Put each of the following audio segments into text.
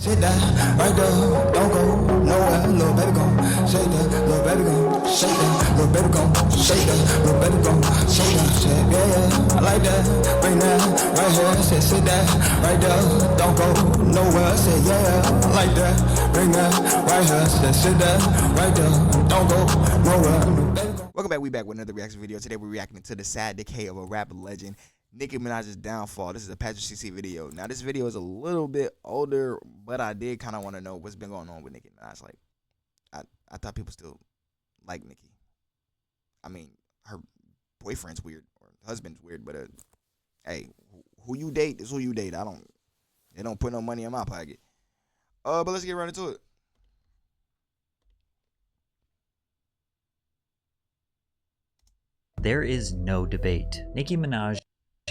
Sit that right there, don't go nowhere, little baby gon' shake that, little baby gon' shake that, little baby gon' shake that, little baby gon' shake that, shit, yeah, I like that, bring that right here, sit that right there, don't go nowhere, say yeah, I like that, bring that right here, sit that right there, don't go nowhere. Welcome back, we back with another reaction video. Today we're reacting to the sad decay of a rap legend, Nicki Minaj's downfall. This is a Patrick CC video. Now this video is a little bit older, but I did kind of want to know what's been going on with Nicki Minaj. Like, I thought people still like Nicki. I mean, her boyfriend's weird or husband's weird, but hey, who you date is who you date. They don't put no money in my pocket. But let's get right into it. There is no debate. Nicki Minaj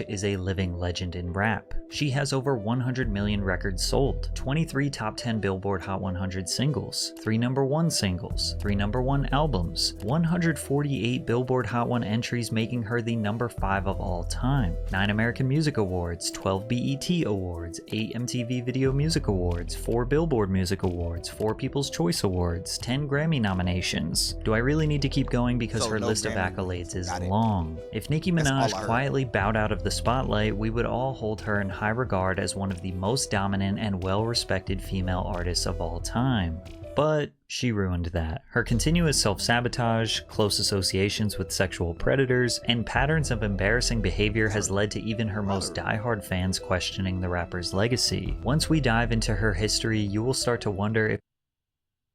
is a living legend in rap. She has over 100 million records sold, 23 top 10 Billboard Hot 100 singles, 3 #1 singles, 3 #1 albums, 148 Billboard Hot 1 entries, making her the #5 of all time, 9 American Music Awards, 12 BET Awards, 8 MTV Video Music Awards, 4 Billboard Music Awards, 4 People's Choice Awards, 10 Grammy nominations. Do I really need to keep going because her list of accolades is long? If Nicki Minaj quietly bowed out of the spotlight, we would all hold her in high regard as one of the most dominant and well-respected female artists of all time. But she ruined that. Her continuous self-sabotage, close associations with sexual predators, and patterns of embarrassing behavior has led to even her most diehard fans questioning the rapper's legacy. Once we dive into her history, you will start to wonder if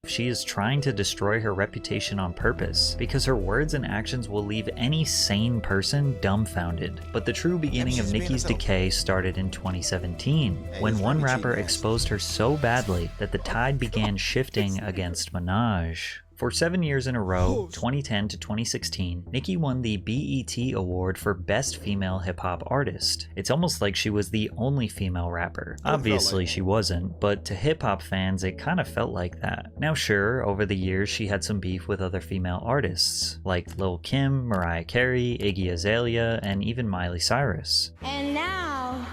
she is trying to destroy her reputation on purpose, because her words and actions will leave any sane person dumbfounded. But the true beginning of Nicki's decay started in 2017, when one rapper exposed her so badly that the tide began shifting against Minaj. For 7 years in a row, 2010 to 2016, Nicki won the BET Award for Best Female Hip-Hop Artist. It's almost like she was the only female rapper. Obviously she wasn't, but to hip-hop fans it kind of felt like that. Now sure, over the years she had some beef with other female artists, like Lil' Kim, Mariah Carey, Iggy Azalea, and even Miley Cyrus. And now,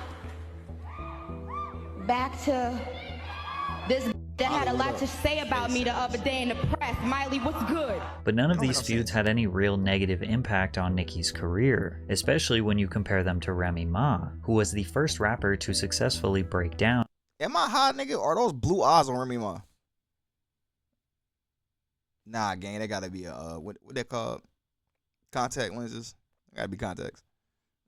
back to this that had a lot to say about me the other day in the press. Miley, what's good? But none of these feuds had any real negative impact on Nicki's career, especially when you compare them to Remy Ma, who was the first rapper to successfully break down. Am I hot, nigga? Or are those blue eyes on Remy Ma? Nah, gang, they gotta be what they call contact lenses. Gotta be contacts.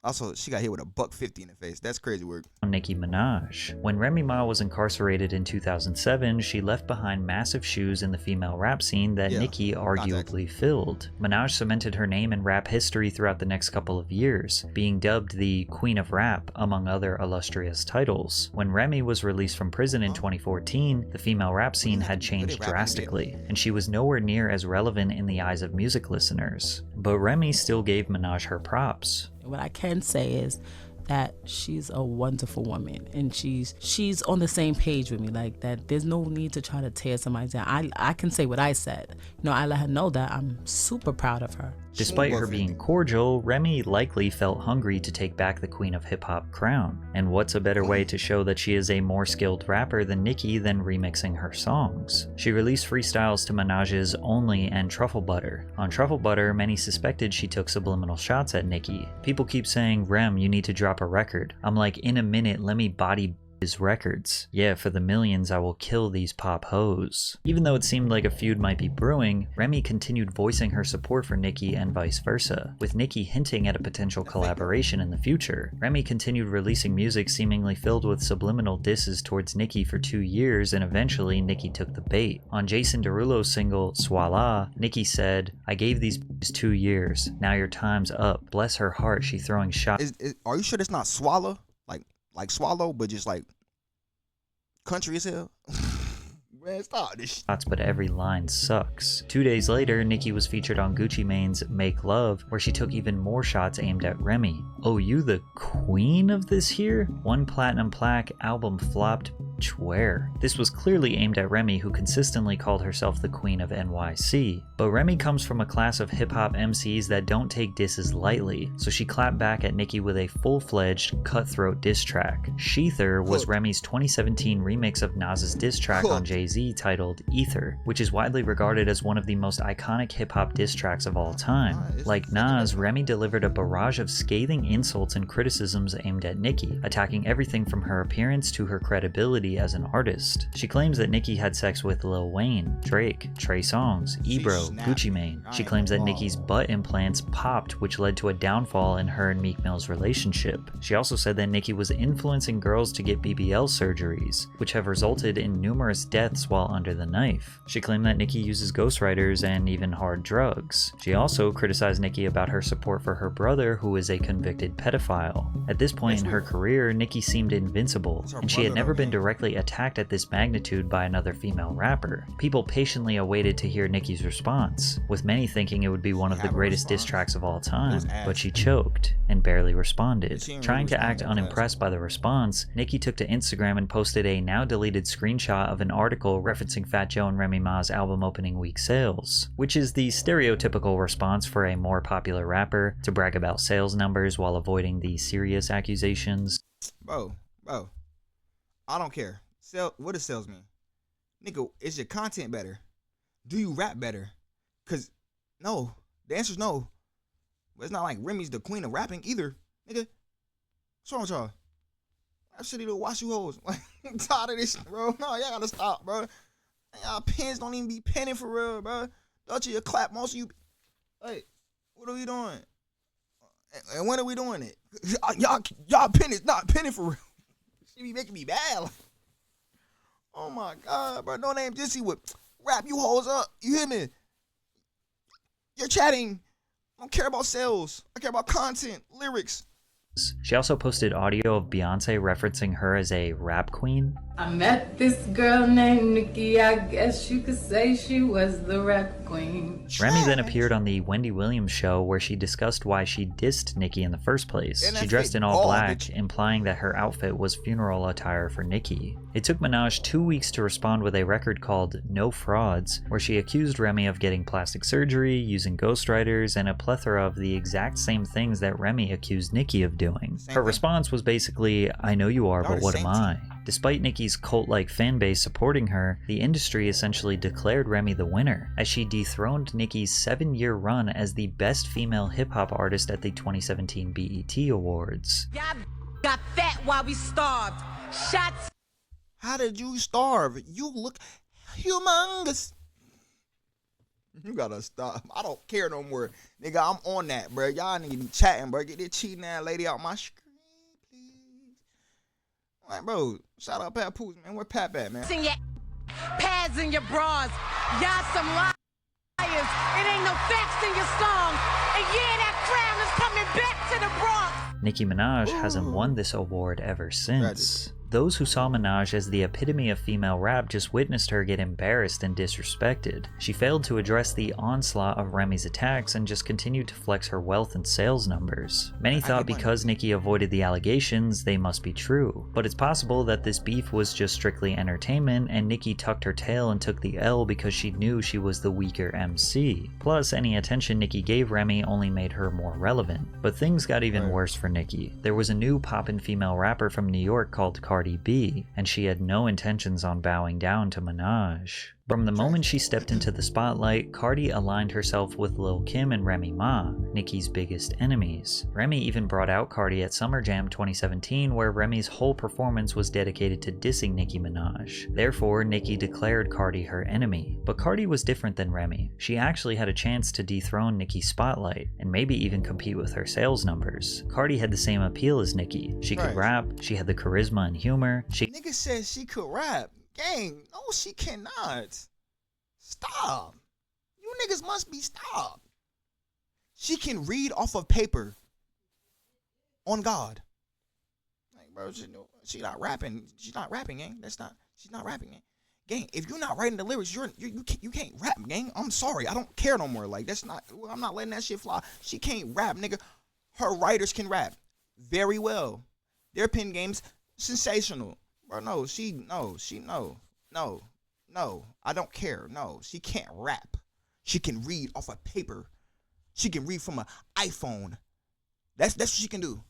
Also, she got hit with a $150 in the face. That's crazy work. Nicki Minaj. When Remy Ma was incarcerated in 2007, she left behind massive shoes in the female rap scene that Nicki arguably filled. Minaj cemented her name in rap history throughout the next couple of years, being dubbed the Queen of Rap, among other illustrious titles. When Remy was released from prison in 2014, the female rap scene had changed drastically, and she was nowhere near as relevant in the eyes of music listeners. But Remy still gave Minaj her props. What I can say is that she's a wonderful woman, and she's on the same page with me, like that there's no need to try to tear somebody down. I can say what I said. I let her know that I'm super proud of her. Despite her being cordial, Remy likely felt hungry to take back the Queen of Hip-Hop crown. And what's a better way to show that she is a more skilled rapper than Nicki than remixing her songs? She released freestyles to Minaj's Only and Truffle Butter. On Truffle Butter, many suspected she took subliminal shots at Nicki. People keep saying, "Rem, you need to drop a record." I'm like, in a minute, let me body his records. Yeah, for the millions I will kill these pop hoes. Even though it seemed like a feud might be brewing, Remy continued voicing her support for Nicki and vice versa, with Nicki hinting at a potential collaboration in the future. Remy continued releasing music seemingly filled with subliminal disses towards Nicki for 2 years, and eventually Nicki took the bait. On Jason Derulo's single Swalla, Nicki said, "I gave these 2 years, now your time's up." Bless her heart, she throwing shots. Are you sure it's not Swallow? Like Swallow, but just like country as hell? Man, stop this shit. But every line sucks. 2 days later, Nicki was featured on Gucci Mane's Make Love, where she took even more shots aimed at Remy. Oh, you the queen of this here? 1 platinum plaque, album flopped, Minaj, where? This was clearly aimed at Remy, who consistently called herself the queen of NYC. But Remy comes from a class of hip-hop MCs that don't take disses lightly, so she clapped back at Nicki with a full-fledged, cutthroat diss track. Sheether was Remy's 2017 remix of Nas's diss track on Jay-Z titled Ether, which is widely regarded as one of the most iconic hip-hop diss tracks of all time. Like Nas, Remy delivered a barrage of scathing insults and criticisms aimed at Nicki, attacking everything from her appearance to her credibility as an artist. She claims that Nicki had sex with Lil Wayne, Drake, Trey Songz, Ebro, Gucci Mane. She claims that Nicki's butt implants popped, which led to a downfall in her and Meek Mill's relationship. She also said that Nicki was influencing girls to get BBL surgeries, which have resulted in numerous deaths while under the knife. She claimed that Nicki uses ghostwriters and even hard drugs. She also criticized Nicki about her support for her brother, who is a convicted pedophile. At this point in her career, Nicki seemed invincible, and she had never been directly attacked at this magnitude by another female rapper. People patiently awaited to hear Nicki's response, with many thinking it would be one of the greatest diss tracks of all time, but she choked and barely responded. Trying to act unimpressed by the response, Nicki took to Instagram and posted a now deleted screenshot of an article referencing Fat Joe and Remy Ma's album opening week sales, which is the stereotypical response for a more popular rapper to brag about sales numbers while avoiding the serious accusations. Bro, I don't care. What does sales mean? Nigga, is your content better? Do you rap better? Cause no, the answer's no. But it's not like Remy's the queen of rapping either, nigga. What's wrong with y'all? That shit to wash you hoes. Like, I'm tired of this, bro. No, y'all gotta stop, bro. Y'all pens don't even be penning for real, bro. Don't you clap most of you? Hey, what are we doing? And when are we doing it? Y'all pen is not penning for real. She be making me bad. Like, oh my God, bro. No name Jissy would wrap you hoes up. You hear me? You're chatting. I don't care about sales. I care about content, lyrics. She also posted audio of Beyonce referencing her as a rap queen. I met this girl named Nicki, I guess you could say she was the rap queen. Remy then appeared on the Wendy Williams show, where she discussed why she dissed Nicki in the first place. She dressed in all black, implying that her outfit was funeral attire for Nicki. It took Minaj 2 weeks to respond with a record called No Frauds, where she accused Remy of getting plastic surgery, using ghostwriters, and a plethora of the exact same things that Remy accused Nicki of doing. Her response was basically, "I know you are, but what am I?" Despite Nicki's cult-like fanbase supporting her, the industry essentially declared Remy the winner, as she dethroned Nicki's 7-year run as the best female hip-hop artist at the 2017 BET Awards. Y'all got fat while we starved. Shots. How did you starve? You look humongous. You gotta stop. I don't care no more. Nigga, I'm on that, bro. Y'all nigga be chatting, bro. Get this cheating ass lady out my screen, please. Like, bro, shout out Pat Poos, man. Where Pat at, man? In your pads in your bras. Y'all some liars. It ain't no facts in your song. And yeah, that crown is coming back to the Bronx. Nicki Minaj hasn't won this award ever since. Those who saw Minaj as the epitome of female rap just witnessed her get embarrassed and disrespected. She failed to address the onslaught of Remy's attacks and just continued to flex her wealth and sales numbers. Many thought because Nicki avoided the allegations, they must be true. But it's possible that this beef was just strictly entertainment and Nicki tucked her tail and took the L because she knew she was the weaker MC. Plus, any attention Nicki gave Remy only made her more relevant. But things got even worse for Nicki. There was a new poppin' female rapper from New York called Cardi B, and she had no intentions on bowing down to Minaj. From the moment she stepped into the spotlight, Cardi aligned herself with Lil Kim and Remy Ma, Nicki's biggest enemies. Remy even brought out Cardi at Summer Jam 2017, where Remy's whole performance was dedicated to dissing Nicki Minaj. Therefore, Nicki declared Cardi her enemy. But Cardi was different than Remy. She actually had a chance to dethrone Nicki's spotlight, and maybe even compete with her sales numbers. Cardi had the same appeal as Nicki. She could rap, she had the charisma and humor. Nigga said she could rap. Gang, no, she cannot. Stop. You niggas must be stopped. She can read off of paper. On God. Like, bro, she not rapping. She's not rapping, gang. She's not rapping, gang. Gang, if you're not writing the lyrics, you can't rap, gang. I'm sorry. I don't care no more. Like, I'm not letting that shit fly. She can't rap, nigga. Her writers can rap very well. Their pen game's sensational. Bro, no, I don't care. No, she can't rap. She can read off a paper. She can read from an iPhone. That's what she can do.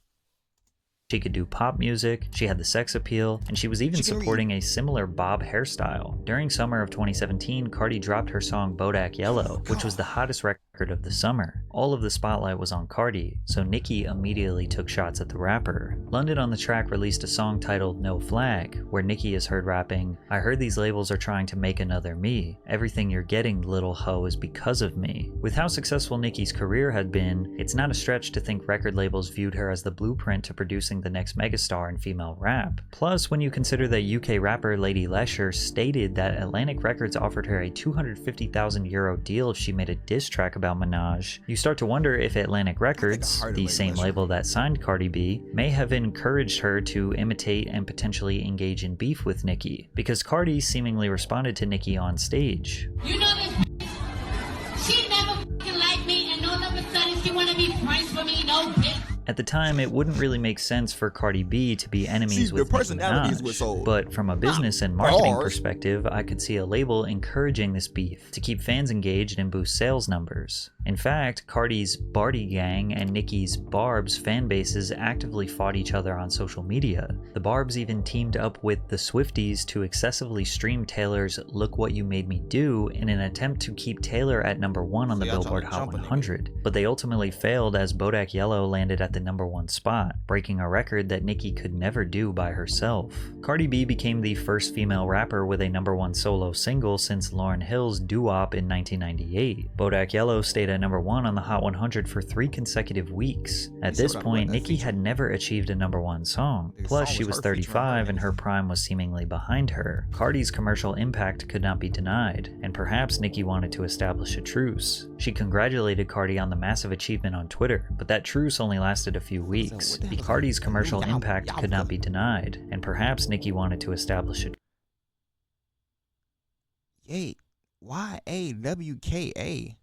She could do pop music, she had the sex appeal, and she was even supporting a similar bob hairstyle. During summer of 2017, Cardi dropped her song Bodak Yellow, which was the hottest record of the summer. All of the spotlight was on Cardi, so Nicki immediately took shots at the rapper. London on the Track released a song titled No Flag, where Nicki is heard rapping, "I heard these labels are trying to make another me. Everything you're getting, little hoe, is because of me." With how successful Nicki's career had been, it's not a stretch to think record labels viewed her as the blueprint to producing the next megastar in female rap. Plus, when you consider that UK rapper Lady Lesher stated that Atlantic Records offered her a €250,000 deal if she made a diss track about Minaj, you start to wonder if Atlantic Records, the same label that signed Cardi B, may have encouraged her to imitate and potentially engage in beef with Nicki, because Cardi seemingly responded to Nicki on stage. You know this, she never f***ing liked me, and all of a sudden she wanna be friends with me, no bitch. At the time, it wouldn't really make sense for Cardi B to be enemies with Nicki Minaj, but from a business and marketing perspective, I could see a label encouraging this beef to keep fans engaged and boost sales numbers. In fact, Cardi's Barty Gang and Nicki's Barb's fan bases actively fought each other on social media. The Barbs even teamed up with the Swifties to excessively stream Taylor's Look What You Made Me Do in an attempt to keep Taylor at #1 on the Billboard Hot 100, but they ultimately failed as Bodak Yellow landed at the #1 spot, breaking a record that Nicki could never do by herself. Cardi B became the first female rapper with a #1 solo single since Lauryn Hill's Doo-Wop in 1998. Bodak Yellow stayed at #1 on the Hot 100 for 3 consecutive weeks. At this point, Nicki had never achieved a #1 song. Plus, she was 35 and her prime was seemingly behind her. Cardi's commercial impact could not be denied, and perhaps Nicki wanted to establish a truce. She congratulated Cardi on the massive achievement on Twitter, but that truce only lasted a few weeks. Cardi's commercial impact could not be denied, and perhaps Nicki wanted to establish a YAWKA.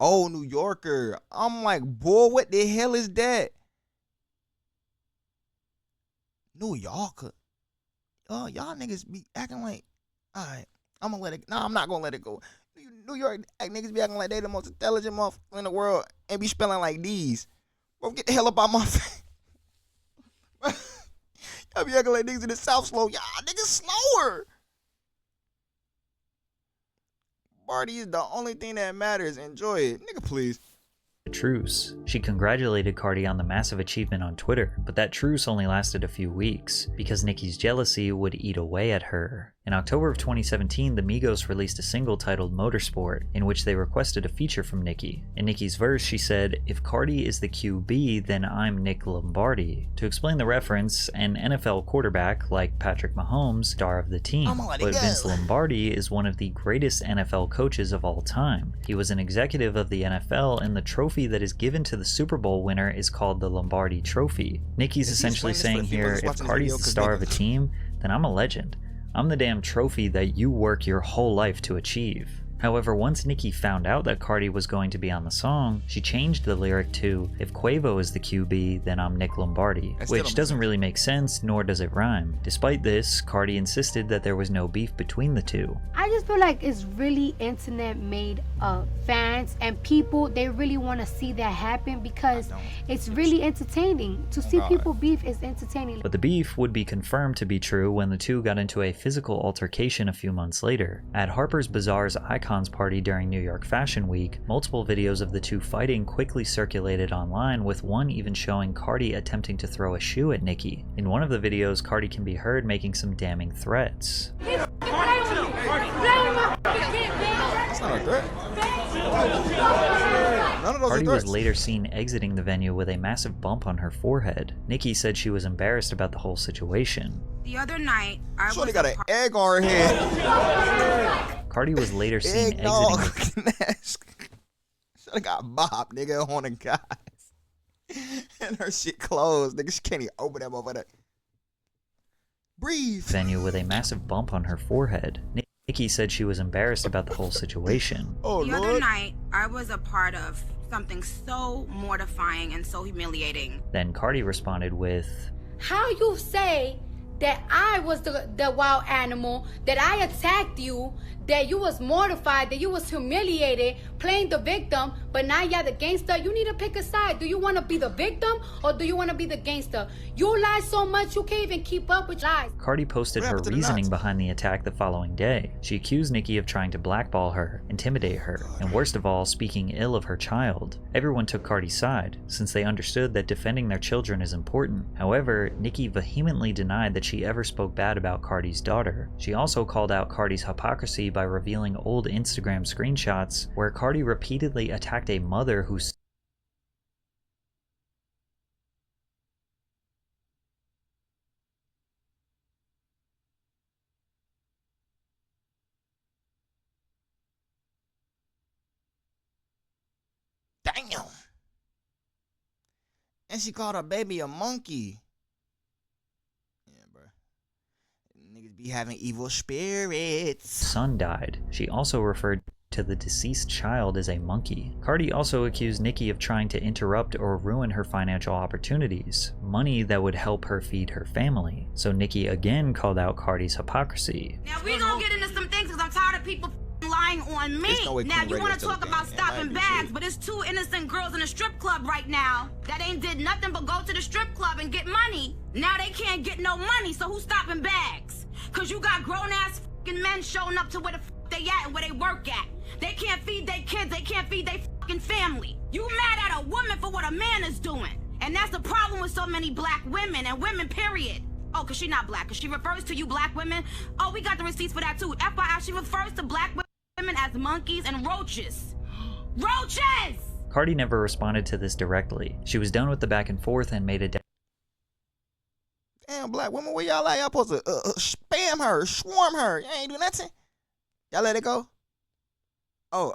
Oh, New Yorker. I'm like, boy, what the hell is that? New Yorker. Oh, y'all niggas be acting like, all right, I'm gonna let it. No, I'm not gonna let it go. New York niggas be acting like they the most intelligent motherfucker in the world and be spelling like these. Bro, get the hell up out my face. Y'all be acting like niggas in the South slow. Y'all niggas slower. Barty is the only thing that matters. Enjoy it. Nigga, please. truce. She congratulated Cardi on the massive achievement on Twitter, but that truce only lasted a few weeks, because Nicki's jealousy would eat away at her. In October of 2017, the Migos released a single titled Motorsport, in which they requested a feature from Nicki. In Nicki's verse, she said, "If Cardi is the QB, then I'm Nick Lombardi." To explain the reference, an NFL quarterback, like Patrick Mahomes, star of the team, but Vince Lombardi is one of the greatest NFL coaches of all time. He was an executive of the NFL, and the trophy that is given to the Super Bowl winner is called the Lombardi Trophy. Nicki's essentially saying here, if Cardi's the star of a team, then I'm a legend. I'm the damn trophy that you work your whole life to achieve. However, once Nicki found out that Cardi was going to be on the song, she changed the lyric to, "If Quavo is the QB, then I'm Nick Lombardi," which doesn't really make sense, nor does it rhyme. Despite this, Cardi insisted that there was no beef between the two. I just feel like it's really internet made of fans and people. They really want to see that happen because it's really entertaining. To see people beef is entertaining. But the beef would be confirmed to be true when the two got into a physical altercation a few months later. At Harper's Bazaar's Icons party during New York Fashion Week, multiple videos of the two fighting quickly circulated online, with one even showing Cardi attempting to throw a shoe at Nicki. In one of the videos, Cardi can be heard making some damning threats. That's not a threat. Cardi was later seen exiting the venue with a massive bump on her forehead. Nicki said she was embarrassed about the whole situation. The other night, I was got an egg on her head. Cardi was later seen exiting. Should've got Bob, nigga, on the guys. And her shit closed, nigga. She can't even open that motherfucker. Breathe. Venue with a massive bump on her forehead. Nicki said she was embarrassed about the whole situation. The other night, I was a part of something so mortifying and so humiliating. Then Cardi responded with, How you say that I was the wild animal, that I attacked you, that you was mortified, that you was humiliated, playing the victim, but now you're the gangster? You need to pick a side. Do you want to be the victim or do you want to be the gangster? You lie so much you can't even keep up with lies. Cardi posted her reasoning behind the attack the following day. She accused Nicki of trying to blackball her, intimidate her, and worst of all, speaking ill of her child. Everyone took Cardi's side, since they understood that defending their children is important. However, Nicki vehemently denied that she ever spoke bad about Cardi's daughter. She also called out Cardi's hypocrisy by revealing old Instagram screenshots where Cardi repeatedly attacked a mother who Damn. And she called her baby a monkey. Yeah, bro. Niggas be having evil spirits. son died. She also referred to the deceased child as a monkey. Cardi also accused Nicki of trying to interrupt or ruin her financial opportunities, money that would help her feed her family. So Nicki again called out Cardi's hypocrisy. Now we gonna get into some things because I'm tired of people lying on me. Now you want to talk about stopping bags, but it's two innocent girls in a strip club right now that ain't did nothing but go to the strip club and get money. Now they can't get no money, so who's stopping bags? Cause you got grown ass men showing up to where the they at and where they work at. They can't feed their kids, they can't feed their fucking family. You mad at a woman for what a man is doing. And that's the problem with so many black women and women, period. Oh, cause she not black, cause she refers to you black women. Oh, we got the receipts for that too. FYI, she refers to black women as monkeys and roaches. Roaches! Cardi never responded to this directly. She was done with the back and forth and made a Damn, black women, where y'all at? Y'all supposed to spam her, swarm her. Y'all ain't do nothing. Y'all let it go? Oh,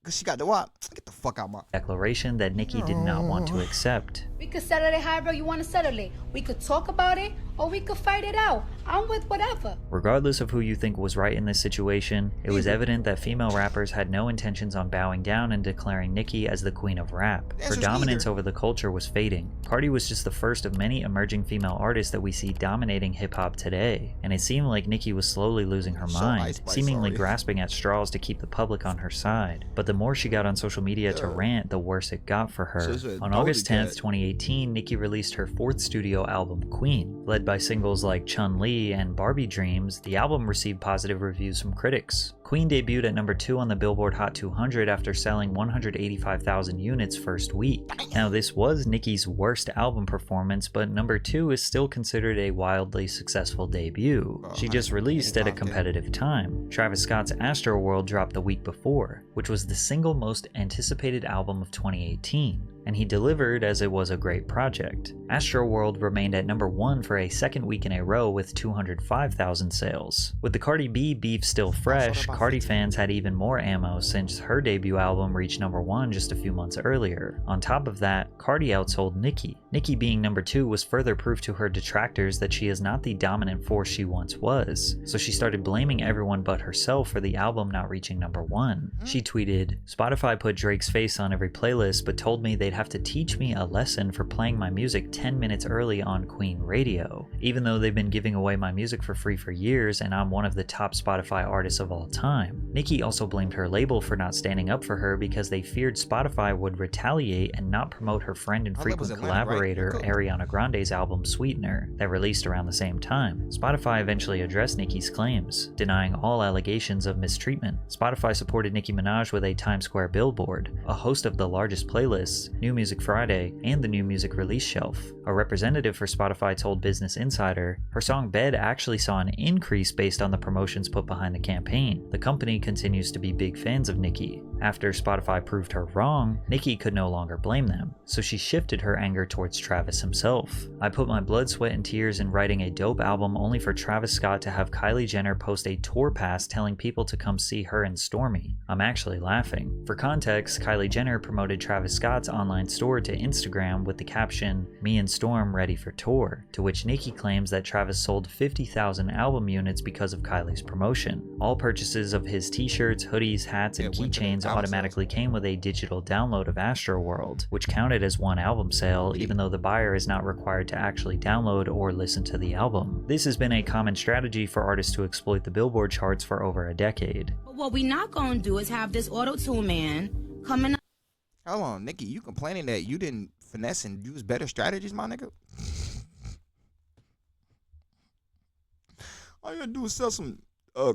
cause she got the WAP. Get the fuck out my declaration that Nicki did not want to accept. We could settle it however you want to settle it. We could talk about it or we could fight it out. I'm with whatever. Regardless of who you think was right in this situation, it was evident that female rappers had no intentions on bowing down and declaring Nicki as the queen of rap. Her dominance over the culture was fading. Cardi was just the first of many emerging female artists that we see dominating hip-hop today, and it seemed like Nicki was slowly losing her mind, seemingly grasping at straws to keep the public on her side. But the more she got on social media to rant, the worse it got for her. On August 10th, 2018, Nicki released her fourth studio album, Queen. Led by singles like Chun-Li and Barbie Dreams, the album received positive reviews from critics. Queen debuted at number 2 on the Billboard Hot 200 after selling 185,000 units first week. Now, this was Nicki's worst album performance, but number 2 is still considered a wildly successful debut. She just released at a competitive time. Travis Scott's Astroworld dropped the week before, which was the single most anticipated album of 2018. And he delivered as it was a great project. Astroworld remained at number 1 for a second week in a row with 205,000 sales. With the Cardi B beef still fresh, Cardi fans had even more ammo since her debut album reached number 1 just a few months earlier. On top of that, Cardi outsold Nicki. Nicki being number 2 was further proof to her detractors that she is not the dominant force she once was, so she started blaming everyone but herself for the album not reaching number 1. She tweeted, "Spotify put Drake's face on every playlist but told me they'd have to teach me a lesson for playing my music 10 minutes early on Queen Radio. Even though they've been giving away my music for free for years and I'm one of the top Spotify artists of all time." Nicki also blamed her label for not standing up for her because they feared Spotify would retaliate and not promote her friend and frequent collaborator Ariana Grande's album Sweetener that released around the same time. Spotify eventually addressed Nicki's claims, denying all allegations of mistreatment. Spotify supported Nicki Minaj with a Times Square billboard, a host of the largest playlists, New Music Friday, and the New Music Release Shelf. A representative for Spotify told Business Insider, her song Bed actually saw an increase based on the promotions put behind the campaign. The company continues to be big fans of Nicki. After Spotify proved her wrong, Nicki could no longer blame them, so she shifted her anger towards Travis himself. "I put my blood, sweat, and tears in writing a dope album only for Travis Scott to have Kylie Jenner post a tour pass telling people to come see her and Stormi. I'm actually laughing." For context, Kylie Jenner promoted Travis Scott's online store to Instagram with the caption, "Me and Storm ready for tour," to which Nicki claims that Travis sold 50,000 album units because of Kylie's promotion. All purchases purchases of his t-shirts, hoodies, hats, and keychains automatically came with a digital download of Astroworld, which counted as one album sale, even though the buyer is not required to actually download or listen to the album. This has been a common strategy for artists to exploit the Billboard charts for over a decade. But what we not gonna do is have this auto-tune man coming up. Hold on, Nicki, you complaining that you didn't finesse and use better strategies, my nigga? All you gotta do is sell some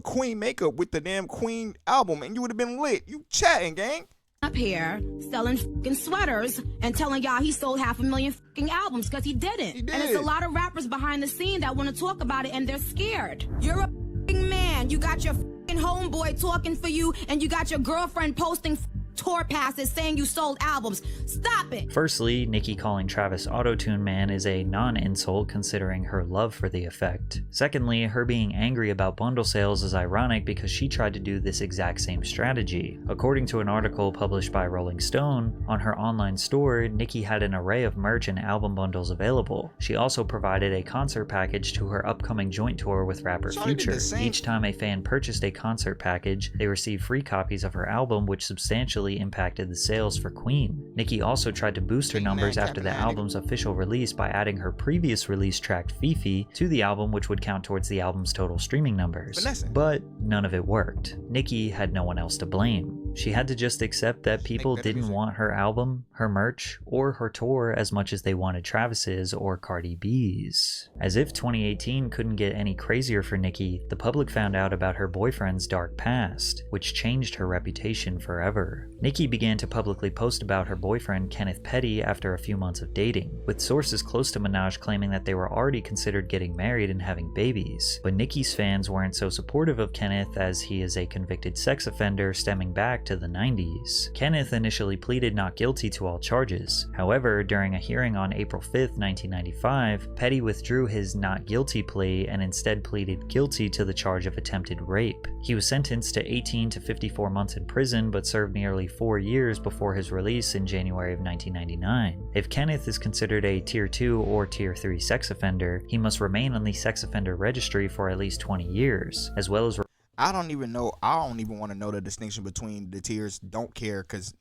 Queen makeup with the damn Queen album and you would have been lit. You chatting, gang. Up here selling fucking sweaters and telling y'all he sold 500,000 fucking albums because he didn't. He did. And it's a lot of rappers behind the scene that want to talk about it and they're scared. You're a fucking man. You got your fucking homeboy talking for you and you got your girlfriend posting tour passes saying you sold albums. Stop it. Firstly, Nicki calling Travis Auto-Tune Man is a non-insult considering her love for the effect. Secondly, her being angry about bundle sales is ironic because she tried to do this exact same strategy. According to an article published by Rolling Stone, on her online store, Nicki had an array of merch and album bundles available. She also provided a concert package to her upcoming joint tour with rapper Future. Each time a fan purchased a concert package, they received free copies of her album, which substantially impacted the sales for Queen. Nicki also tried to boost her numbers after the album's official release by adding her previous release track Fifi to the album, which would count towards the album's total streaming numbers. But none of it worked. Nicki had no one else to blame. She had to just accept that people didn't want her album, her merch, or her tour as much as they wanted Travis's or Cardi B's. As if 2018 couldn't get any crazier for Nicki, the public found out about her boyfriend's dark past, which changed her reputation forever. Nicki began to publicly post about her boyfriend Kenneth Petty after a few months of dating, with sources close to Minaj claiming that they were already considered getting married and having babies. But Nicki's fans weren't so supportive of Kenneth as he is a convicted sex offender stemming back to the 90s. Kenneth initially pleaded not guilty to all charges. However, during a hearing on April 5th, 1995, Petty withdrew his not guilty plea and instead pleaded guilty to the charge of attempted rape. He was sentenced to 18 to 54 months in prison but served nearly 4 years before his release in January of 1999. If Kenneth is considered a Tier 2 or Tier 3 sex offender, he must remain on the sex offender registry for at least 20 years, as well as I don't even want to know the distinction between the tiers. Don't care, because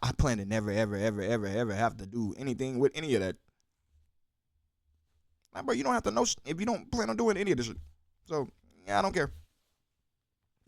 I plan to never, ever, ever, ever, ever have to do anything with any of that. Like, bro, you don't have to know if you don't plan on doing any of this shit. So, yeah, I don't care.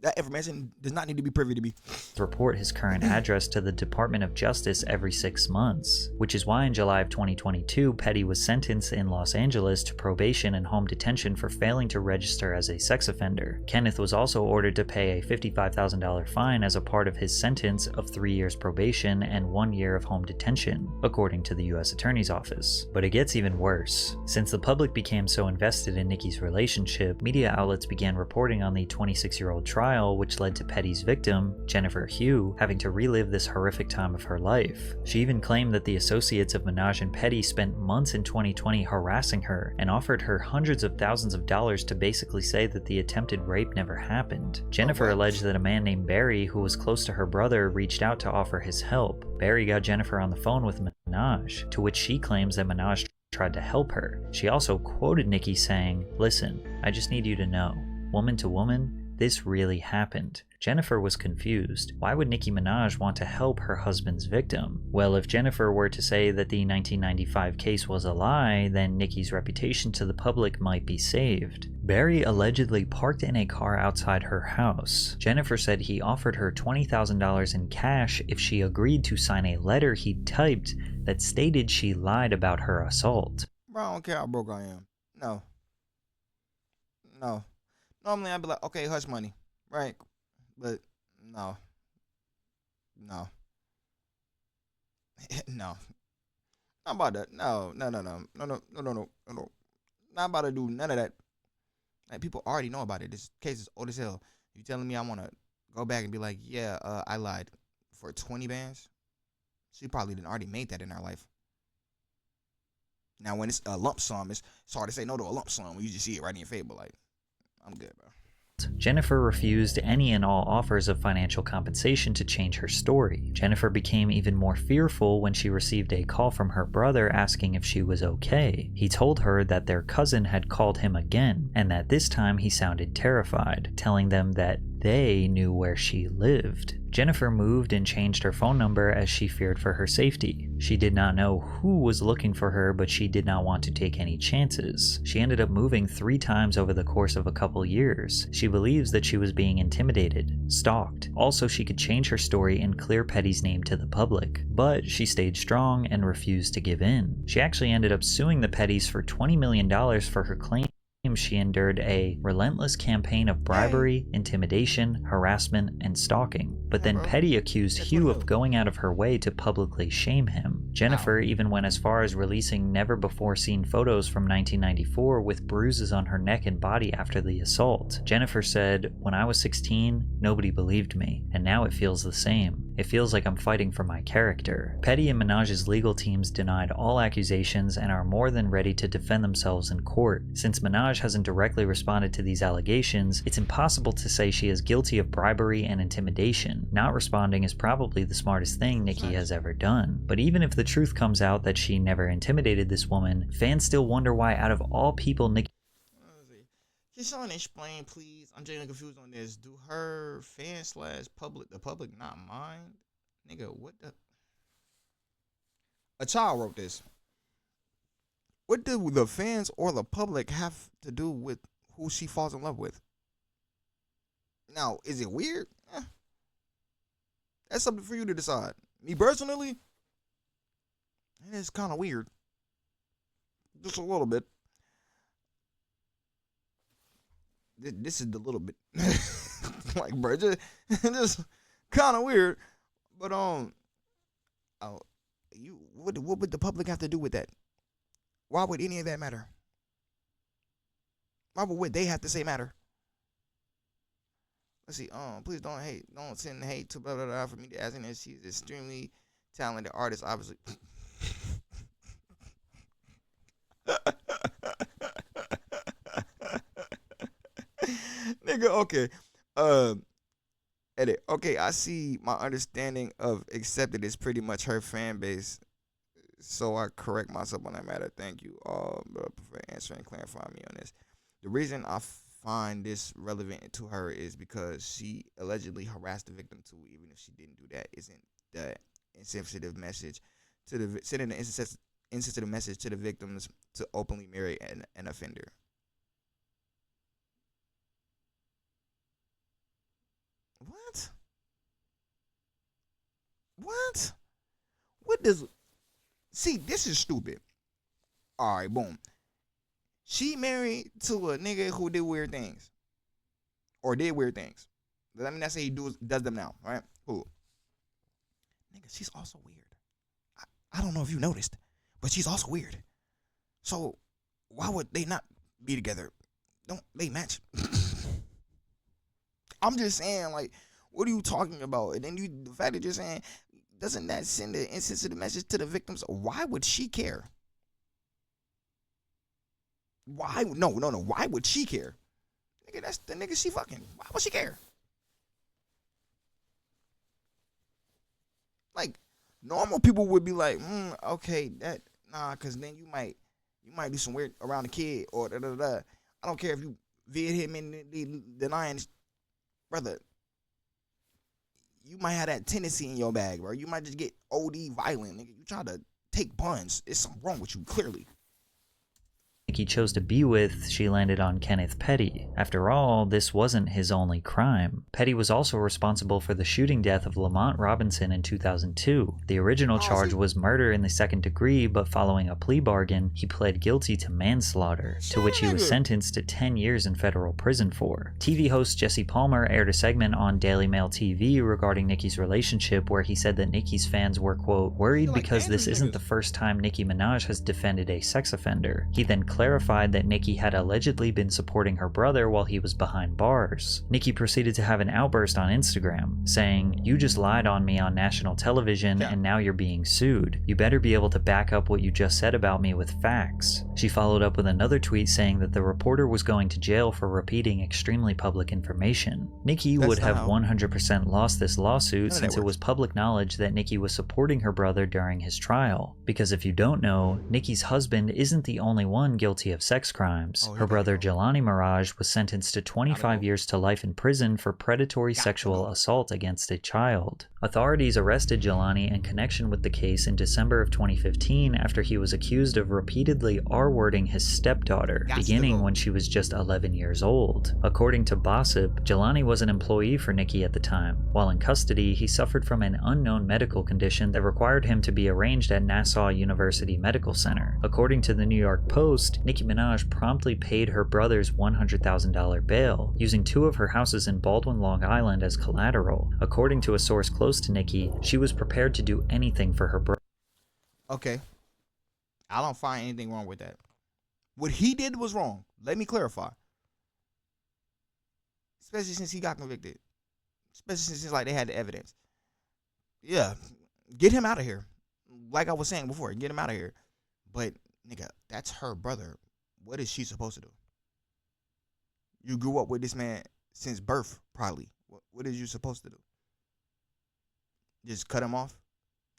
That information does not need to be privy to me. Report his current address to the Department of Justice every 6 months, which is why in July of 2022, Petty was sentenced in Los Angeles to probation and home detention for failing to register as a sex offender. Kenneth was also ordered to pay a $55,000 fine as a part of his sentence of 3 years probation and 1 year of home detention, according to the U.S. Attorney's Office. But it gets even worse. Since the public became so invested in Nicki's relationship, media outlets began reporting on the 26-year-old trial, which led to Petty's victim, Jennifer Hugh, having to relive this horrific time of her life. She even claimed that the associates of Minaj and Petty spent months in 2020 harassing her and offered her hundreds of thousands of dollars to basically say that the attempted rape never happened. Jennifer alleged that a man named Barry, who was close to her brother, reached out to offer his help. Barry got Jennifer on the phone with Minaj, to which she claims that Minaj tried to help her. She also quoted Nicki saying, "Listen, I just need you to know, woman to woman, this really happened." Jennifer was confused. Why would Nicki Minaj want to help her husband's victim? Well, if Jennifer were to say that the 1995 case was a lie, then Nicki's reputation to the public might be saved. Barry allegedly parked in a car outside her house. Jennifer said he offered her $20,000 in cash if she agreed to sign a letter he typed that stated she lied about her assault. Bro, I don't care how broke I am. No. Normally I'd be like, okay, hush money, right? But no. No. Not about that. No. Not about to do none of that. Like, people already know about it. This case is old as hell. You telling me I want to go back and be like, yeah, I lied for 20 bands? She probably didn't already made that in her life. Now, when it's a lump sum, it's hard to say no to a lump sum when you just see it right in your face, but like, I'm good, bro. Jennifer refused any and all offers of financial compensation to change her story. Jennifer became even more fearful when she received a call from her brother asking if she was okay. He told her that their cousin had called him again, and that this time he sounded terrified, telling them that they knew where she lived. Jennifer moved and changed her phone number as she feared for her safety. She did not know who was looking for her, but she did not want to take any chances. She ended up moving 3 times over the course of a couple years. She believes that she was being intimidated, stalked. Also, she could change her story and clear Petty's name to the public, but she stayed strong and refused to give in. She actually ended up suing the Pettys for $20 million for her claim she endured a relentless campaign of bribery, intimidation, harassment, and stalking. But then Petty accused Hugh of going out of her way to publicly shame him. Jennifer even went as far as releasing never-before-seen photos from 1994 with bruises on her neck and body after the assault. Jennifer said, "When I was 16, nobody believed me, and now it feels the same. It feels like I'm fighting for my character." Petty and Minaj's legal teams denied all accusations and are more than ready to defend themselves in court. Since Minaj hasn't directly responded to these allegations, it's impossible to say she is guilty of bribery and intimidation. Not responding is probably the smartest thing Nicki has ever done. But even if the truth comes out that she never intimidated this woman, fans still wonder why out of all people Nicki... Can someone explain, please? I'm genuinely confused on this. Do her fans / the public not mind? Nigga, what the... A child wrote this. What do the fans or the public have to do with who she falls in love with? Now, is it weird? That's something for you to decide. Me personally, it's kind of weird. Just a little bit. This is the little bit. Like, bro, just kind of weird. But, what would the public have to do with that? Why would any of that matter? Why would what they have to say matter? Let's see. Please don't hate. Don't send hate to blah blah blah for me to asking that she's an extremely talented artist, obviously. Nigga, okay. Edit. Okay, I see. My understanding of accepted is pretty much her fan base. So I correct myself on that matter. Thank you all for answering and clarifying me on this. The reason I find this relevant to her is because she allegedly harassed the victim too, even if she didn't do that. Isn't that insensitive message to the sending an insensitive message to the victims to openly marry an offender? What? What? What does... See, this is stupid. All right, boom. She married to a nigga who did weird things. Or did weird things. I mean, that's how he does them now, right? Cool. Nigga, she's also weird. I don't know if you noticed, but she's also weird. So, why would they not be together? Don't they match? I'm just saying, like, what are you talking about? And then the fact that you're saying... Doesn't that send an insensitive message to the victims? Why would she care? Why? No. Why would she care? Nigga, that's the nigga she fucking. Why would she care? Like, normal people would be like, okay, cause then you might do some weird around the kid or da. I don't care if you vid him in the lines, brother. You might have that tendency in your bag, bro. You might just get OD violent, nigga. You try to take puns. There's something wrong with you, clearly. Nicki chose to be with, she landed on Kenneth Petty. After all, this wasn't his only crime. Petty was also responsible for the shooting death of Lamont Robinson in 2002. The original charge was murder in the second degree, but following a plea bargain, he pled guilty to manslaughter, to which he was sentenced to 10 years in federal prison for. TV host Jesse Palmer aired a segment on Daily Mail TV regarding Nicki's relationship where he said that Nicki's fans were, quote, worried because this isn't the first time Nicki Minaj has defended a sex offender. He then clarified that Nicki had allegedly been supporting her brother while he was behind bars. Nicki proceeded to have an outburst on Instagram, saying, "You just lied on me on national television and now you're being sued. You better be able to back up what you just said about me with facts." She followed up with another tweet saying that the reporter was going to jail for repeating extremely public information. Nicki would have 100% lost this lawsuit since it was public knowledge that Nicki was supporting her brother during his trial. Because if you don't know, Nicki's husband isn't the only one guilty of sex crimes. Her brother Jelani Minaj was sentenced to 25 years to life in prison for predatory sexual assault against a child. Authorities arrested Jelani in connection with the case in December of 2015 after he was accused of repeatedly R-wording his stepdaughter, beginning when she was just 11 years old. According to Gossip, Jelani was an employee for Nicki at the time. While in custody, he suffered from an unknown medical condition that required him to be arranged at Nassau University Medical Center. According to the New York Post, Nicki Minaj promptly paid her brother's $100,000 bail, using 2 of her houses in Baldwin, Long Island as collateral. According to a source close to Nicki, she was prepared to do anything for her brother. Okay. I don't find anything wrong with that. What he did was wrong. Let me clarify. Especially since he got convicted. Especially since like they had the evidence. Yeah. Get him out of here. Like I was saying before, get him out of here. But, nigga, that's her brother. What is she supposed to do? You grew up with this man since birth, probably. What is you supposed to do? Just cut him off?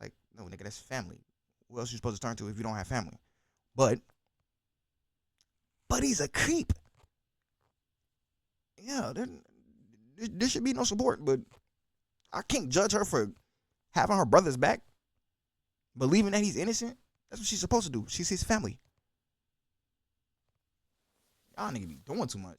Like, no, nigga, that's family. Who else you supposed to turn to if you don't have family? But he's a creep. Yeah, there should be no support, but I can't judge her for having her brother's back, believing that he's innocent. That's what she's supposed to do. She's his family. Y'all nigga be doing too much.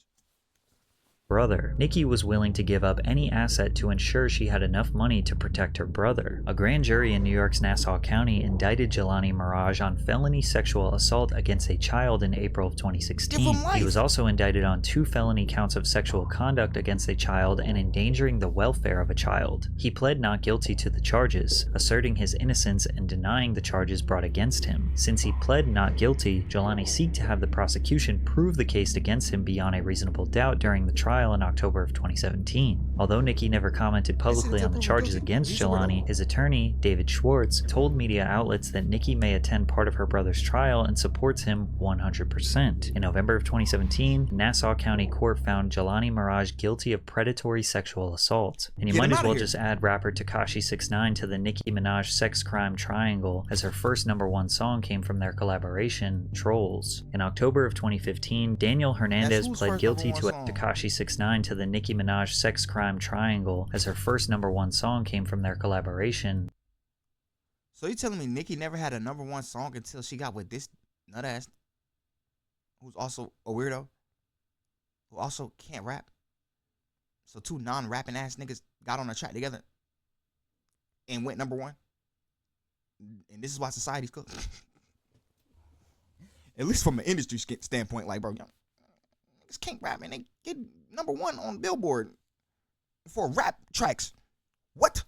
Brother. Nicki was willing to give up any asset to ensure she had enough money to protect her brother. A grand jury in New York's Nassau County indicted Jelani Minaj on felony sexual assault against a child in April of 2016. He was also indicted on 2 felony counts of sexual conduct against a child and endangering the welfare of a child. He pled not guilty to the charges, asserting his innocence and denying the charges brought against him. Since he pled not guilty, Jelani sought to have the prosecution prove the case against him beyond a reasonable doubt during the trial in October of 2017. Although Nicki never commented publicly on the charges against Jelani, his attorney, David Schwartz, told media outlets that Nicki may attend part of her brother's trial and supports him 100%. In November of 2017, Nassau County Court found Jelani Minaj guilty of predatory sexual assault. And you might as well just add rapper Tekashi 6ix9ine to the Nicki Minaj sex crime triangle, as her first #1 song came from their collaboration, Trolls. In October of 2015, Daniel Hernandez pled guilty to Tekashi 6ix9ine to the Nicki Minaj sex crime triangle, as her first #1 song came from their collaboration. So you telling me Nicki never had a #1 song until she got with this nut ass, who's also a weirdo, who also can't rap? So 2 non-rapping ass niggas got on a track together and went #1, and this is why society's cooked. At least from an industry standpoint, like, bro, y'all niggas can't rap and they get #1 on Billboard for rap tracks. What?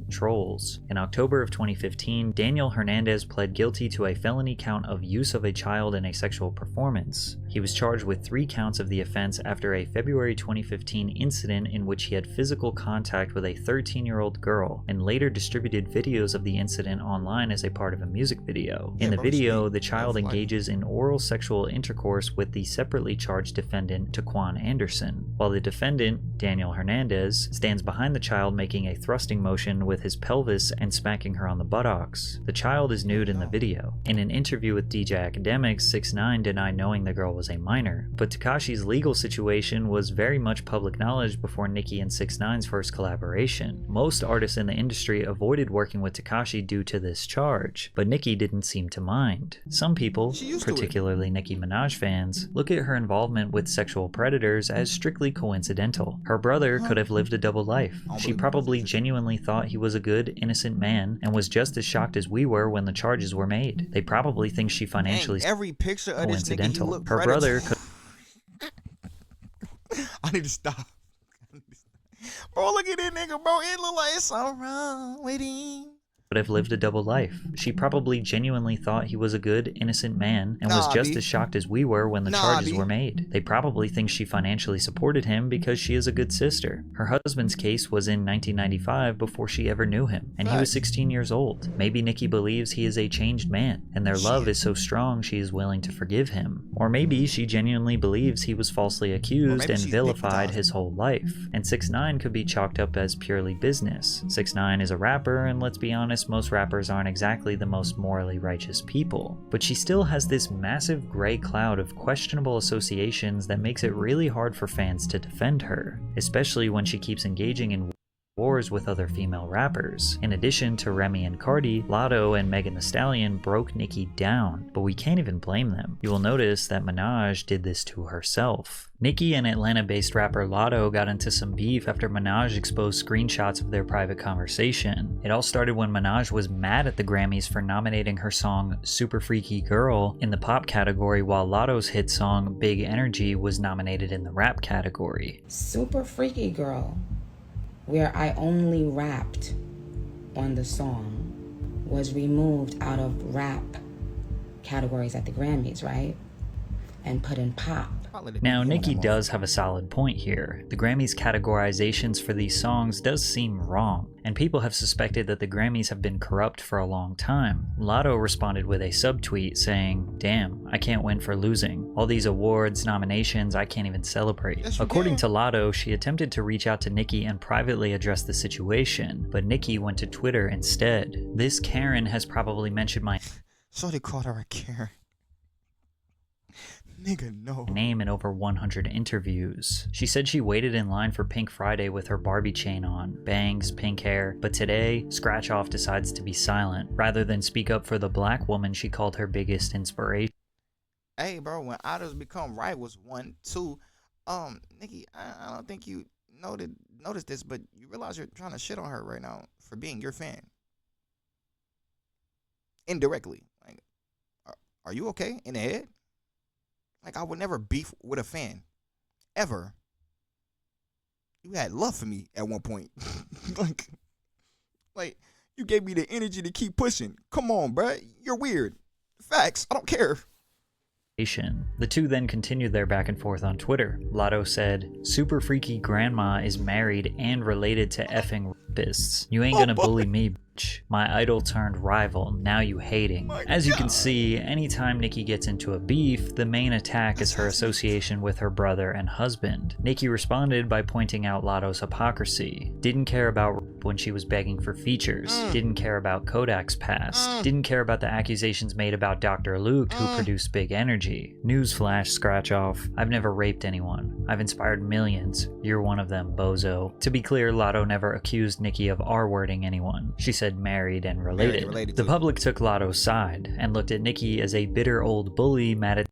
Trolls. In October of 2015, Daniel Hernandez pled guilty to a felony count of use of a child in a sexual performance. He was charged with 3 counts of the offense after a February 2015 incident in which he had physical contact with a 13-year-old girl and later distributed videos of the incident online as a part of a music video. In the video, the child engages in oral sexual intercourse with the separately charged defendant, Taquan Anderson, while the defendant, Daniel Hernandez, stands behind the child making a thrusting motion with his pelvis and smacking her on the buttocks. The child is nude in the video. In an interview with DJ Academics, 6ix9ine denied knowing the girl was a minor, but Tekashi's legal situation was very much public knowledge before Nicki and 6ix9ine's first collaboration. Most artists in the industry avoided working with Tekashi due to this charge, but Nicki didn't seem to mind. Some people, particularly Nicki Minaj fans, look at her involvement with sexual predators as strictly coincidental. Her brother could have lived a double life. She probably genuinely thought he was a good, innocent man and was just as shocked as we were when the charges were made. They probably think she financially every picture of this nigga, he look her brother could I need to stop. Bro, look at that nigga, bro. It look like it's something wrong with him. Would have lived a double life. She probably genuinely thought he was a good, innocent man and was just as shocked as we were when the charges were made. They probably think she financially supported him because she is a good sister. Her husband's case was in 1995 before she ever knew him, and he was 16 years old. Maybe Nicki believes he is a changed man, and their love is so strong she is willing to forgive him. Or maybe she genuinely believes he was falsely accused and vilified his whole life. And 6ix9ine could be chalked up as purely business. 6ix9ine is a rapper, and let's be honest, honest, most rappers aren't exactly the most morally righteous people, but she still has this massive gray cloud of questionable associations that makes it really hard for fans to defend her, especially when she keeps engaging in wars with other female rappers. In addition to Remy and Cardi, Lotto and Megan Thee Stallion broke Nicki down, but we can't even blame them. You will notice that Minaj did this to herself. Nicki and Atlanta-based rapper Lotto got into some beef after Minaj exposed screenshots of their private conversation. It all started when Minaj was mad at the Grammys for nominating her song Super Freaky Girl in the pop category, while Lotto's hit song Big Energy was nominated in the rap category. Super Freaky Girl, where I only rapped on the song, was removed out of rap categories at the Grammys, right? And put in pop. Now, Nicki does have a solid point here. The Grammys categorizations for these songs does seem wrong, and people have suspected that the Grammys have been corrupt for a long time. Lotto responded with a subtweet saying, "Damn, I can't win for losing. All these awards, nominations, I can't even celebrate." Yes, according to Lotto, she attempted to reach out to Nicki and privately address the situation, but Nicki went to Twitter instead. This Karen has probably mentioned my So they called her a Karen. Nigga, no. Name in over 100 interviews. She said she waited in line for Pink Friday with her Barbie chain on, bangs, pink hair, but today, Scratch Off decides to be silent. Rather than speak up for the black woman she called her biggest inspiration. Hey, bro, when idols become rivals, 1, 2, Nicki, I don't think you noticed this, but you realize you're trying to shit on her right now for being your fan. Indirectly. Like, are you okay in the head? Like, I would never beef with a fan. Ever. You had love for me at one point. like, you gave me the energy to keep pushing. Come on, bruh. You're weird. Facts. I don't care. The two then continued their back and forth on Twitter. Lotto said, "Super Freaky Grandma is married and related to effing rapists. You ain't gonna bully me, bitch. My idol turned rival, now you hating." As you can see, anytime Nicki gets into a beef, the main attack is her association with her brother and husband. Nicki responded by pointing out Lotto's hypocrisy. Didn't care about rap when she was begging for features. Didn't care about Kodak's past. Didn't care about the accusations made about Dr. Luke, who produced Big Energy. Newsflash, Scratch Off. I've never raped anyone. I've inspired millions. You're one of them, bozo. To be clear, Lotto never accused Nicki of R-wording anyone. She said married and related. The public took Lotto's side and looked at Nicki as a bitter old bully mad at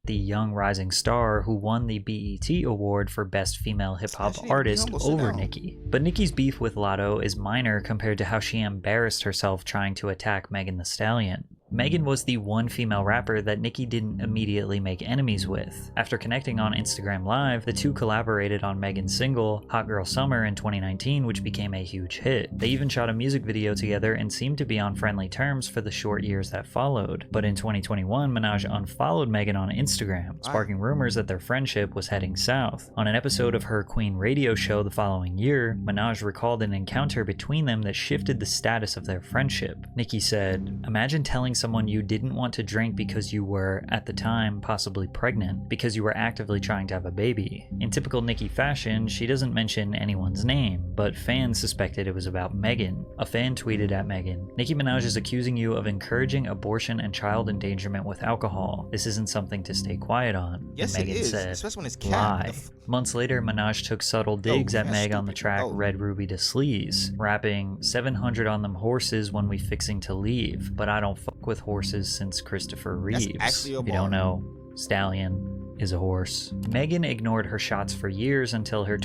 the young rising star who won the BET Award for Best Female Hip-Hop Artist over Nicki. But Nicki's beef with Lotto is minor compared to how she embarrassed herself trying to attack Megan Thee Stallion. Megan was the one female rapper that Nicki didn't immediately make enemies with. After connecting on Instagram Live, the two collaborated on Megan's single, Hot Girl Summer, in 2019, which became a huge hit. They even shot a music video together and seemed to be on friendly terms for the short years that followed. But in 2021, Minaj unfollowed Megan on Instagram, sparking rumors that their friendship was heading south. On an episode of her Queen radio show the following year, Minaj recalled an encounter between them that shifted the status of their friendship. Nicki said, "Imagine telling someone you didn't want to drink because you were, at the time, possibly pregnant, because you were actively trying to have a baby." In typical Nicki fashion, she doesn't mention anyone's name, but fans suspected it was about Megan. A fan tweeted at Megan, "Nicki Minaj is accusing you of encouraging abortion and child endangerment with alcohol. This isn't something to stay quiet on." Yes, Megan it is, said, especially when it's "Lie." Months later, Minaj took subtle digs at Meg on the track Red Ruby to Sleaze, rapping, "700 on them horses when we fixing to leave, but I don't fuck with horses since Christopher Reeves." If you don't know, Stallion is a horse. Megan ignored her shots for years until her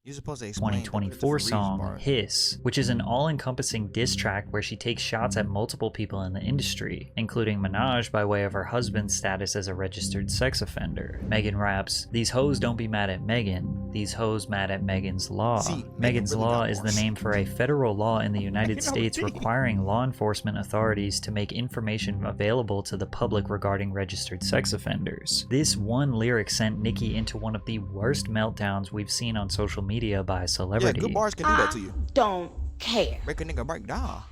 2024 song, Hiss, which is an all-encompassing diss track where she takes shots at multiple people in the industry, including Minaj by way of her husband's status as a registered sex offender. Megan raps, "These hoes don't be mad at Megan, these hoes mad at Megan's Law." Megan's Law is the name for a federal law in the United States requiring law enforcement authorities to make information available to the public regarding registered sex offenders. This one lyric sent Nicki into one of the worst meltdowns we've seen on social media by a celebrity. Yeah, good bars can do that to you. Don't care. Break a nigga break down.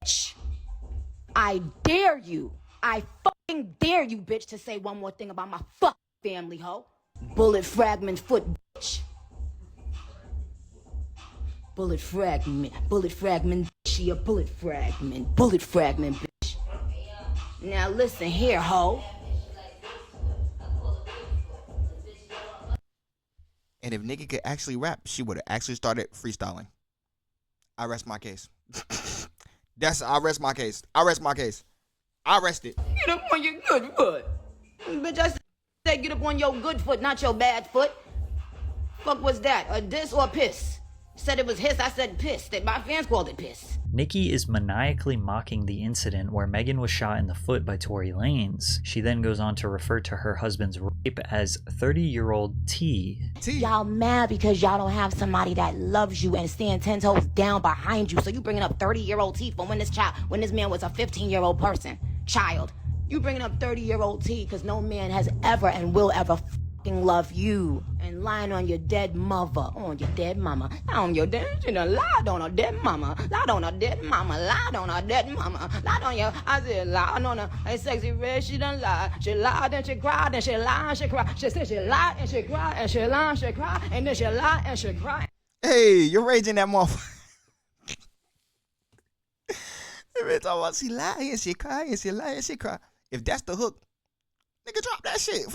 Bitch. I dare you. I fucking dare you, bitch, to say one more thing about my fucking family, ho. Bullet fragment foot, bitch. Bullet fragment, bitch. she a bullet fragment, bitch. Now listen here, ho. And if Nicki could actually rap, she would have actually started freestyling. I rest my case. I rest my case. I rest it. Get up on your good foot. Bitch, I said get up on your good foot, not your bad foot. Fuck was that? A diss or piss? Said it was hiss, I said piss. That my fans called it piss. Nicki is maniacally mocking the incident where Megan was shot in the foot by Tory Lanez. She then goes on to refer to her husband's rape as 30-year-old T. Y'all mad because y'all don't have somebody that loves you and stand 10 toes down behind you. So you bringing up 30-year-old T for when this man was a 15-year-old child. You bringing up 30-year-old T because no man has ever and will ever love you and lying on your dead mother, on your dead mama, on your dead, you know, lied on a dead mama, lied on a dead mama, lied on a dead mama, lied on your, I said lied on a sexy red, she done lied, she lied and she cried and she lied and she cried, she said she lied and she cried and she lied and she cried and then she lied and she cried. Hey, you're raging that motherfucker. Every time she lied and she cried and she lied and she cried. If that's the hook, nigga, drop that shit.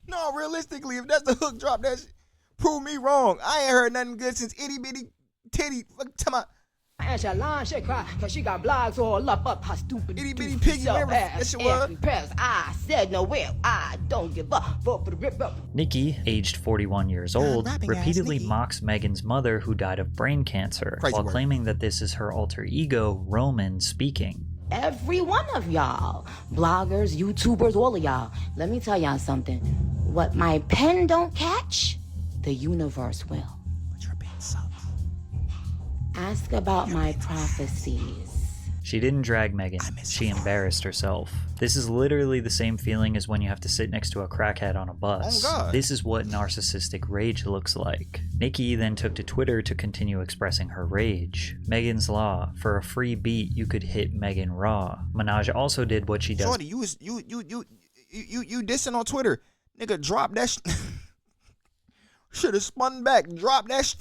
No, realistically, if that's the hook, drop that shit. Prove me wrong. I ain't heard nothing good since itty bitty titty. Come on. And she lied, she cried, cause she got blogs all up her stupid itty bitty piggy. Remember that shit was? I said no well, I don't give up. Vote for the rip up. Nicki, aged 41 years old, repeatedly mocks Megan's mother who died of brain cancer, while claiming that this is her alter ego, Roman, speaking. Every one of y'all, bloggers, YouTubers, all of y'all, let me tell y'all something. What my pen don't catch, the universe will. But your pen sucks. Ask about my prophecies. She didn't drag Megan, she embarrassed herself. This is literally the same feeling as when you have to sit next to a crackhead on a bus. Oh God. This is what narcissistic rage looks like. Nicki then took to Twitter to continue expressing her rage. Megan's Law, for a free beat you could hit Megan raw. Minaj also did what she does. Shorty, you dissing on Twitter. Nigga, drop that should have spun back. Drop that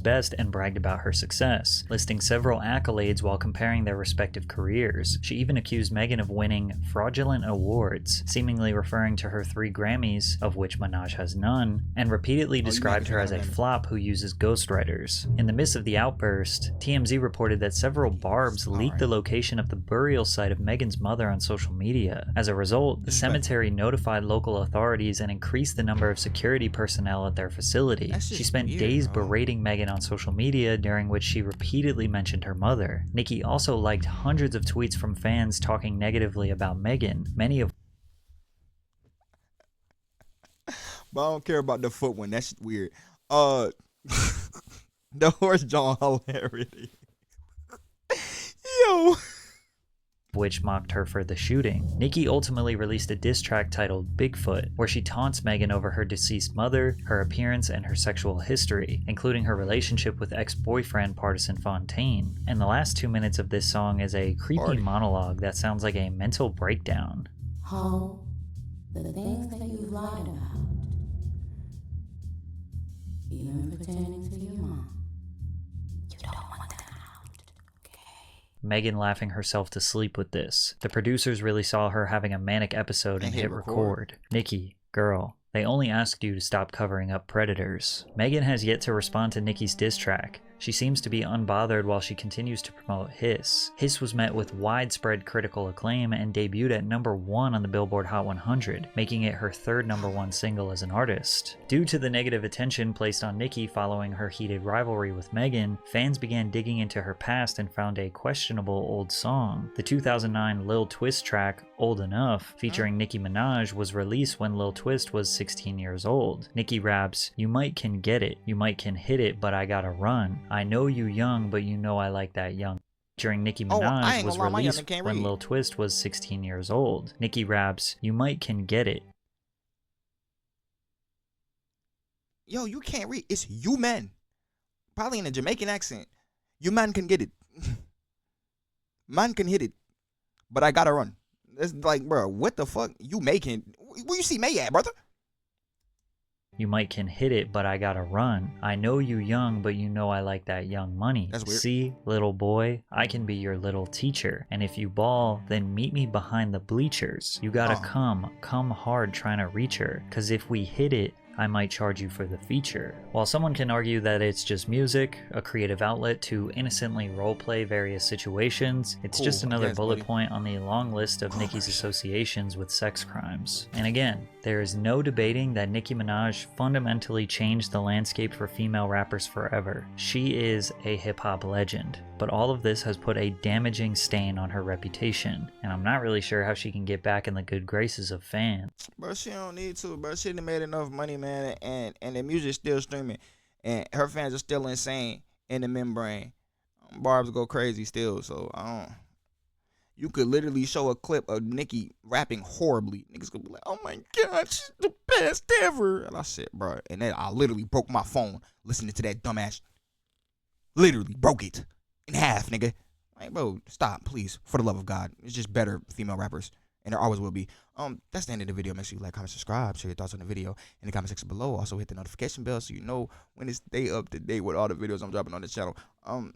best and bragged about her success, listing several accolades while comparing their respective careers. She even accused Megan of winning fraudulent awards, seemingly referring to her 3 Grammys, of which Minaj has none, and repeatedly described her as a flop who uses ghostwriters. In the midst of the outburst, TMZ reported that several barbs leaked the location of the burial site of Megan's mother on social media. As a result, the cemetery notified local authorities and increased the number of security personnel at their facility. She spent days berating Megan on social media, during which she repeatedly mentioned her mother. Nicki also liked hundreds of tweets from fans talking negatively about Megan, many of But I don't care about the foot one. That's weird. The horse John hilarity. Yo. which mocked her for the shooting. Nicki ultimately released a diss track titled Bigfoot, where she taunts Megan over her deceased mother, her appearance, and her sexual history, including her relationship with ex-boyfriend Pardison Fontaine. And the last 2 minutes of this song is a creepy monologue that sounds like a mental breakdown. Oh, the things that you've lied about, even pretending to your mom, you don't want them out, okay? Megan laughing herself to sleep with this. The producers really saw her having a manic episode and hit record. Nicki, girl, they only asked you to stop covering up predators. Megan has yet to respond to Nicki's diss track. She seems to be unbothered while she continues to promote Hiss. Hiss was met with widespread critical acclaim and debuted at #1 on the Billboard Hot 100, making it her third #1 single as an artist. Due to the negative attention placed on Nicki following her heated rivalry with Megan, fans began digging into her past and found a questionable old song. The 2009 Lil Twist track, Old Enough, featuring Nicki Minaj, was released when Lil Twist was 16 years old. Nicki raps, "You might can get it, you might can hit it, but I gotta run. I know you young, but you know I like that young." Featuring Nicki Minaj was released when Lil Twist was 16 years old. Nicki raps, "You might can get it." Yo, you can't read. It's you men. Probably in a Jamaican accent. You man can get it. Man can hit it. But I gotta run. It's like, bro, what the fuck? You making? Where you see May at, brother? You might can hit it, but I gotta run. I know you young, but you know I like that young money. That's weird. See, little boy, I can be your little teacher. And if you ball, then meet me behind the bleachers. You gotta come hard trying to reach her. Cause if we hit it, I might charge you for the feature. While someone can argue that it's just music, a creative outlet to innocently roleplay various situations, it's just another bullet point on the long list of Nicki's associations with sex crimes. And again, there is no debating that Nicki Minaj fundamentally changed the landscape for female rappers forever. She is a hip-hop legend, but all of this has put a damaging stain on her reputation, and I'm not really sure how she can get back in the good graces of fans. Bro, she don't need to, bro. She done made enough money, man, and the music's still streaming, and her fans are still insane in the membrane. Barbs go crazy still, so I don't. You could literally show a clip of Nicki rapping horribly. Niggas could be like, oh my God, she's the best ever. And I said, bro, and then I literally broke my phone listening to that dumbass. Literally broke it in half, nigga. Like, bro, stop, please, for the love of God. It's just better female rappers, and there always will be. That's the end of the video. Make sure you like, comment, subscribe, share your thoughts on the video in the comment section below. Also hit the notification bell so you know when it's stay up to date with all the videos I'm dropping on the channel. I'll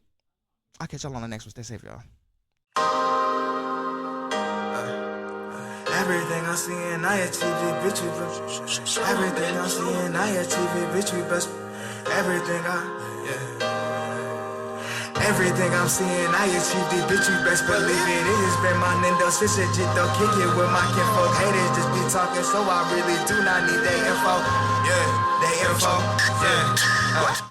catch y'all on the next one. Stay safe, y'all. Everything I see and I achieve it, bitch, we best. Everything I see and I achieve it, bitch, we best. Everything Everything I'm seeing, I achieved it, bitch, you best believe it. It has been my Nintendo, switch it, though, kick it with my kinfolk. Haters just be talking, so I really do not need their info. Yeah, their info. Yeah.